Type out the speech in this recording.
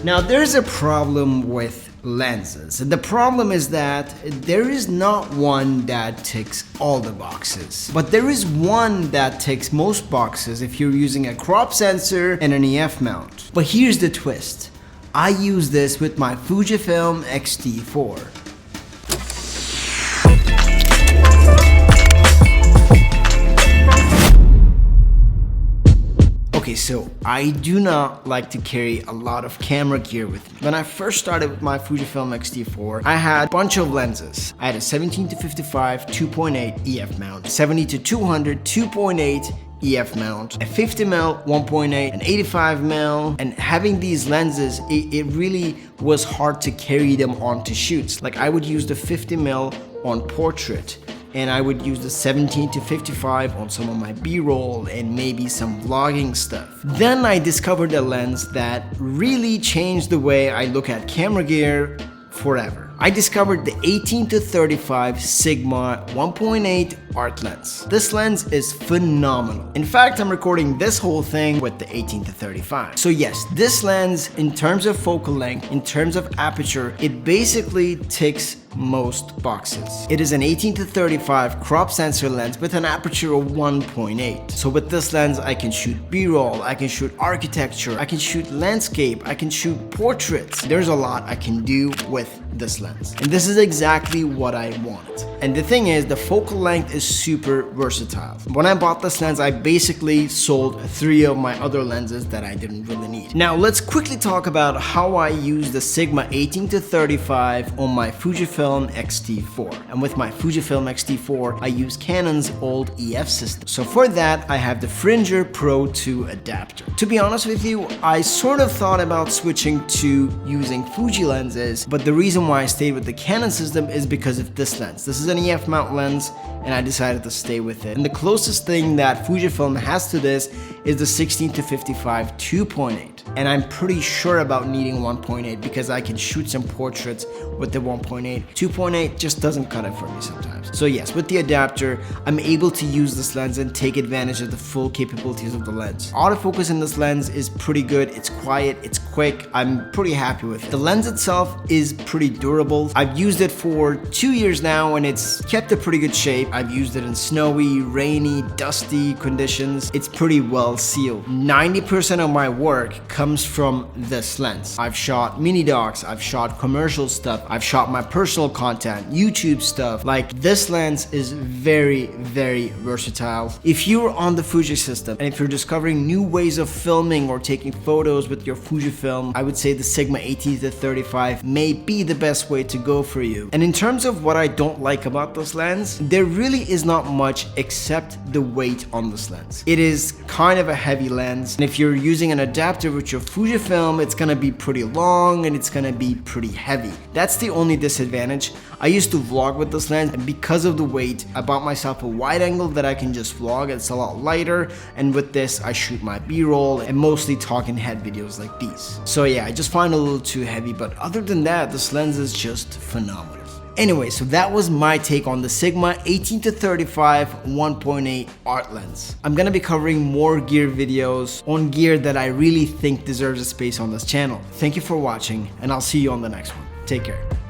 Now there's a problem with lenses. The problem is that there is not one that ticks all the boxes, but there is one that ticks most boxes if you're using a crop sensor and an EF mount. But here's the twist. I use this with my Fujifilm XT4. Okay, so I do not like to carry a lot of camera gear with me. When I first started with my Fujifilm XT4, I had a bunch of lenses. I had a 17-55 2.8 EF mount, 70-200 2.8 EF mount, a 50mm 1.8, an 85mm, and having these lenses, it really was hard to carry them onto shoots. Like I would use the 50mm on portrait, and I would use the 17-55 on some of my B-roll and maybe some vlogging stuff. Then I discovered a lens that really changed the way I look at camera gear forever. I discovered the 18-35 Sigma 1.8 art lens. This lens is phenomenal. In fact, I'm recording this whole thing with the 18-35. So yes, this lens, in terms of focal length, in terms of aperture, it basically ticks most boxes. It is an 18-35 crop sensor lens with an aperture of 1.8. So with this lens, I can shoot B-roll, I can shoot architecture, I can shoot landscape, I can shoot portraits. There's a lot I can do with this lens. And this is exactly what I want. And the thing is, the focal length is super versatile. When I bought this lens, I basically sold 3 of my other lenses that I didn't really need. Now let's quickly talk about how I use the Sigma 18-35 on my Fujifilm XT4. And with my Fujifilm XT4, I use Canon's old EF system. So for that, I have the Fringer Pro 2 adapter. To be honest with you, I sort of thought about switching to using Fuji lenses, but the reason why I stayed with the Canon system is because of this lens. This is an EF mount lens, and I decided to stay with it. And the closest thing that Fujifilm has to this is the 16-55 2.8. And I'm pretty sure about needing 1.8 because I can shoot some portraits with the 1.8. 2.8 just doesn't cut it for me sometimes. So yes, with the adapter, I'm able to use this lens and take advantage of the full capabilities of the lens. Autofocus in this lens is pretty good. It's quiet, it's quick. I'm pretty happy with it. The lens itself is pretty durable. I've used it for 2 years now and it's kept a pretty good shape. I've used it in snowy, rainy, dusty conditions. It's pretty well sealed. 90% of my work comes from this lens. I've shot mini docs, I've shot commercial stuff, I've shot my personal content, YouTube stuff. Like, this lens is very, very versatile. If you're on the Fuji system and if you're discovering new ways of filming or taking photos with your Fujifilm, I would say the Sigma 18-35 may be the best way to go for you. And in terms of what I don't like about this lens, there really is not much except the weight on this lens. It is kind of a heavy lens, and if you're using an adapter with your Fujifilm, it's gonna be pretty long and it's gonna be pretty heavy. That's the only disadvantage. I used to vlog with this lens, and because of the weight, I bought myself a wide angle that I can just vlog. It's a lot lighter, and with this I shoot my B-roll and mostly talking head videos like these. So yeah, I just find it a little too heavy, but other than that, this lens is just phenomenal. Anyway, so that was my take on the Sigma 18-35 1.8 art lens. I'm gonna be covering more gear videos on gear that I really think deserves a space on this channel. Thank you for watching, and I'll see you on the next one. Take care.